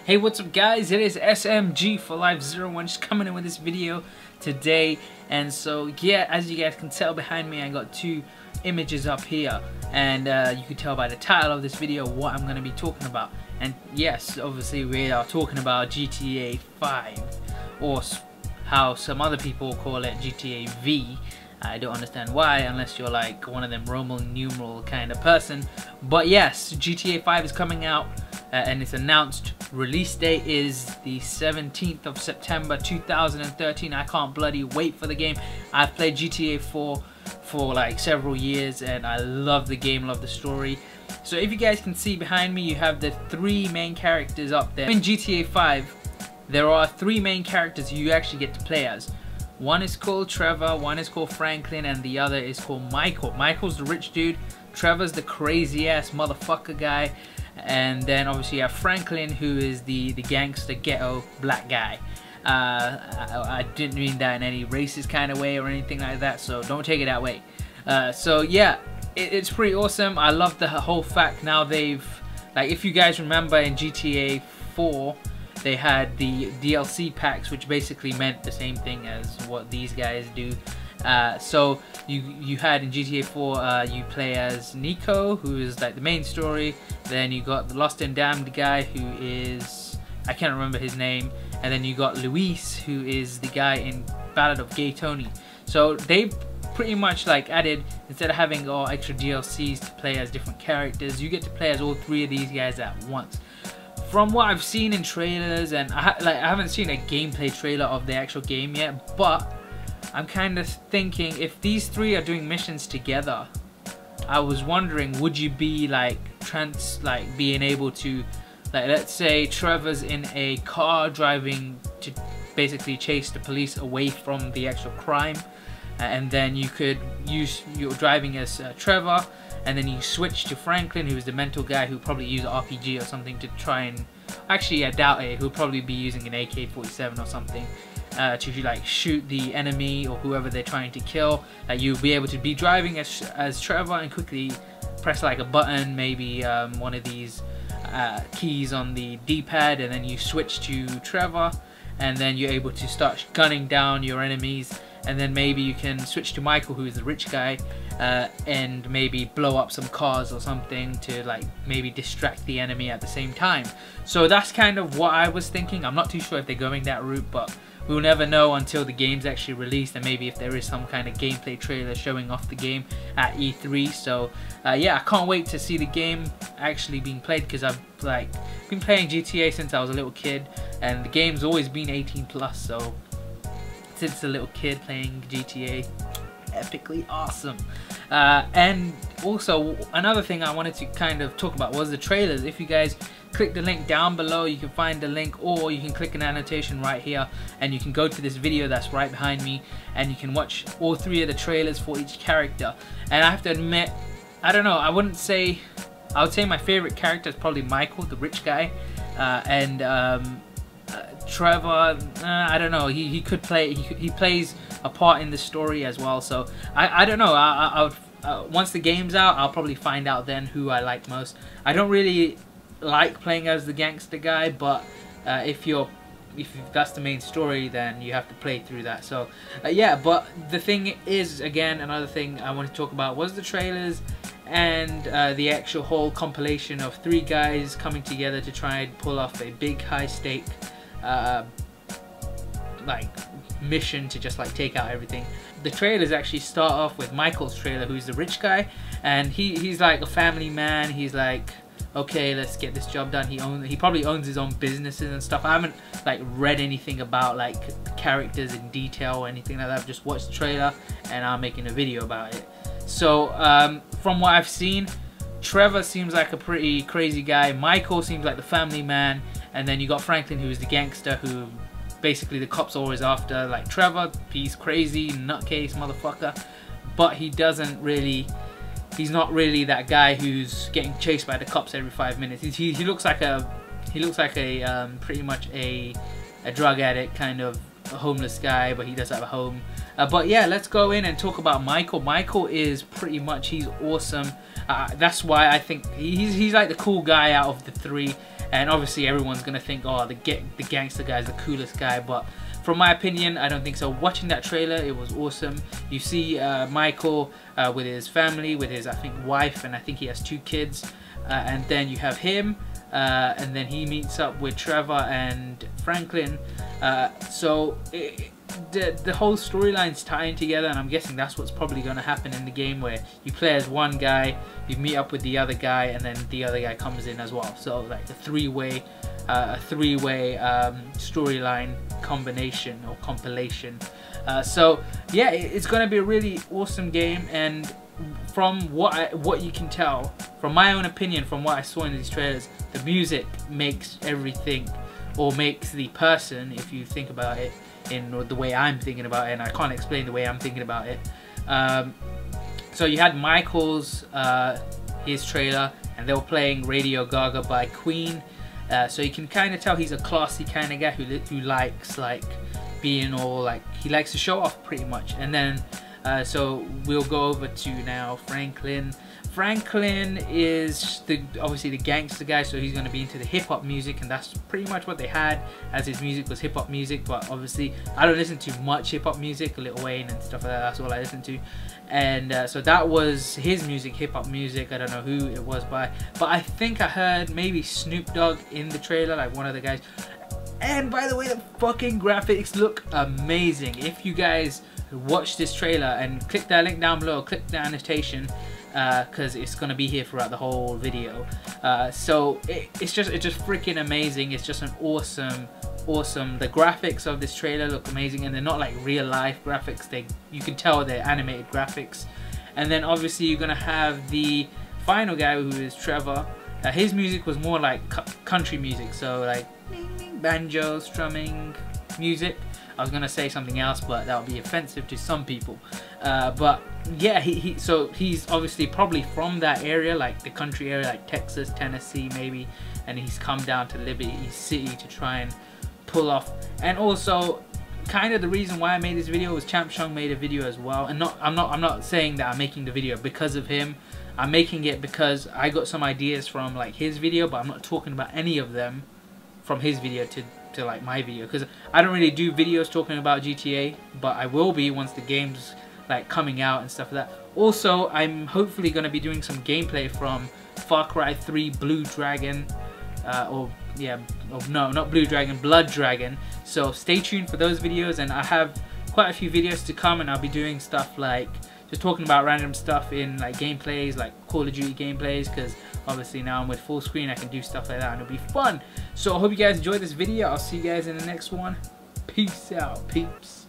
Hey, what's up guys? It is SMG for Life 01 just coming in with this video today. And so yeah, as you guys can tell behind me, I got two images up here, and you can tell by the title of this video what I'm going to be talking about. And yes, obviously we are talking about GTA 5, or how some other people call it GTA V. I don't understand why, unless you're like one of them Roman numeral kind of person. But yes, GTA 5 is coming out, and its announced release date is the 17th of September 2013. I can't bloody wait for the game. I've played GTA 4 for like several years, and I love the game, love the story. So if you guys can see behind me, you have the three main characters up there. In GTA 5, there are three main characters you actually get to play as. One is called Trevor, one is called Franklin, and the other is called Michael. Michael's the rich dude, Trevor's the crazy ass motherfucker guy, and then obviously you have Franklin, who is the gangster ghetto black guy. I didn't mean that in any racist kind of way or anything like that, so don't take it that way. So yeah, it's pretty awesome. I love the whole fact now they've, like, if you guys remember in GTA 4, they had the DLC packs, which basically meant the same thing as what these guys do. So you had in GTA 4, you play as Nico, who is like the main story. Then you got the Lost and Damned guy, who is, I can't remember his name. And then you got Luis, who is the guy in Ballad of Gay Tony. So they pretty much like added, instead of having all extra DLCs to play as different characters, you get to play as all three of these guys at once. From what I've seen in trailers, and I haven't seen a gameplay trailer of the actual game yet, but I'm kind of thinking if these three are doing missions together, I was wondering, would you be like being able to, like, let's say Trevor's in a car driving to basically chase the police away from the actual crime, and then you could use, you're driving as Trevor, and then you switch to Franklin, who's the mental guy who probably use RPG or something to try and, actually I doubt it, he'll probably be using an AK-47 or something to like shoot the enemy or whoever they're trying to kill. You'll be able to be driving as Trevor and quickly press like a button, maybe one of these keys on the D-pad, and then you switch to Trevor, and then you're able to start gunning down your enemies. And then maybe you can switch to Michael, who is the rich guy, and maybe blow up some cars or something to like maybe distract the enemy at the same time. So that's kind of what I was thinking. I'm not too sure if they're going that route, but we'll never know until the game's actually released, and maybe if there is some kind of gameplay trailer showing off the game at E3. So yeah, I can't wait to see the game actually being played, because I've like been playing GTA since I was a little kid, and the game's always been 18+, so since a little kid playing GTA, epically awesome. And also another thing I wanted to kind of talk about was the trailers. If you guys click the link down below, you can find the link, or you can click an annotation right here and you can go to this video that's right behind me, and you can watch all three of the trailers for each character. And I have to admit, I don't know, I would say my favorite character is probably Michael, the rich guy, and Trevor, I don't know, he could play, he plays a part in the story as well. So I don't know, I'll once the game's out, I'll probably find out then who I like most. I don't really like playing as the gangster guy, but if that's the main story, then you have to play through that. So yeah, but the thing is, again, another thing I want to talk about was the trailers and the actual whole compilation of three guys coming together to try and pull off a big high stake like mission to just like take out everything. The trailers actually start off with Michael's trailer, who's the rich guy, and he's like a family man. He's like, okay, let's get this job done. He probably owns his own businesses and stuff. I haven't like read anything about like characters in detail or anything like that. I've just watched the trailer and I'm making a video about it. So from what I've seen, Trevor seems like a pretty crazy guy. Michael seems like the family man, and then you got Franklin, who is the gangster, who basically the cops are always after. Like Trevor, he's crazy, nutcase motherfucker, but he's not really that guy who's getting chased by the cops every 5 minutes. He looks like a pretty much a drug addict, kind of a homeless guy, but he does have a home. But yeah, let's go in and talk about Michael. Michael is pretty much, he's awesome. That's why I think he's like the cool guy out of the three. and obviously everyone's gonna think, oh, the gangster guy is the coolest guy, but from my opinion, I don't think so. Watching that trailer, it was awesome. You see Michael with his family, with his, I think, wife, and I think he has 2 kids. And then you have him, and then he meets up with Trevor and Franklin. So the whole storyline's tying together, and I'm guessing that's what's probably going to happen in the game, where you play as one guy, you meet up with the other guy, and then the other guy comes in as well. So like a three-way storyline combination or compilation. So yeah, it's going to be a really awesome game, and from what you can tell, from my own opinion, from what I saw in these trailers, the music makes everything, or makes the person, if you think about it in the way I'm thinking about it, and I can't explain the way I'm thinking about it. So you had Michael's his trailer, and they were playing Radio Gaga by Queen. So you can kind of tell he's a classy kind of guy who likes like being all like, he likes to show off pretty much. And then so we'll go over to now Franklin. Franklin is obviously the gangster guy, so he's going to be into the hip-hop music, and that's pretty much what they had as his music was hip-hop music. But obviously I don't listen to much hip-hop music, Lil Wayne and stuff like that, that's all I listen to. And so that was his music, hip-hop music. I don't know who it was by, but I think I heard maybe Snoop Dogg in the trailer, like one of the guys. And by the way, the fucking graphics look amazing. If you guys watch this trailer and click that link down below, click the annotation, because it's gonna be here throughout the whole video. So it's just freaking amazing. It's just an awesome. The graphics of this trailer look amazing, and they're not like real life graphics. You can tell they're animated graphics. And then obviously you're gonna have the final guy, who is Trevor. His music was more like country music, so like banjo strumming music. I was gonna say something else, but that would be offensive to some people. But yeah, so he's obviously probably from that area, like the country area, like Texas, Tennessee maybe, and he's come down to Liberty City to try and pull off. And also, kind of the reason why I made this video was Champ Chung made a video as well. And I'm not saying that I'm making the video because of him. I'm making it because I got some ideas from like his video, but I'm not talking about any of them from his video to like my video, because I don't really do videos talking about GTA, but I will be once the game's like coming out and stuff like that. Also, I'm hopefully going to be doing some gameplay from Far Cry 3 Blue Dragon, no, not Blue Dragon, Blood Dragon. So stay tuned for those videos, and I have quite a few videos to come, and I'll be doing stuff like just talking about random stuff in like gameplays, like Call of Duty gameplays, because obviously now I'm with Fullscreen, I can do stuff like that, and it'll be fun. So I hope you guys enjoyed this video. I'll see you guys in the next one. Peace out, peeps.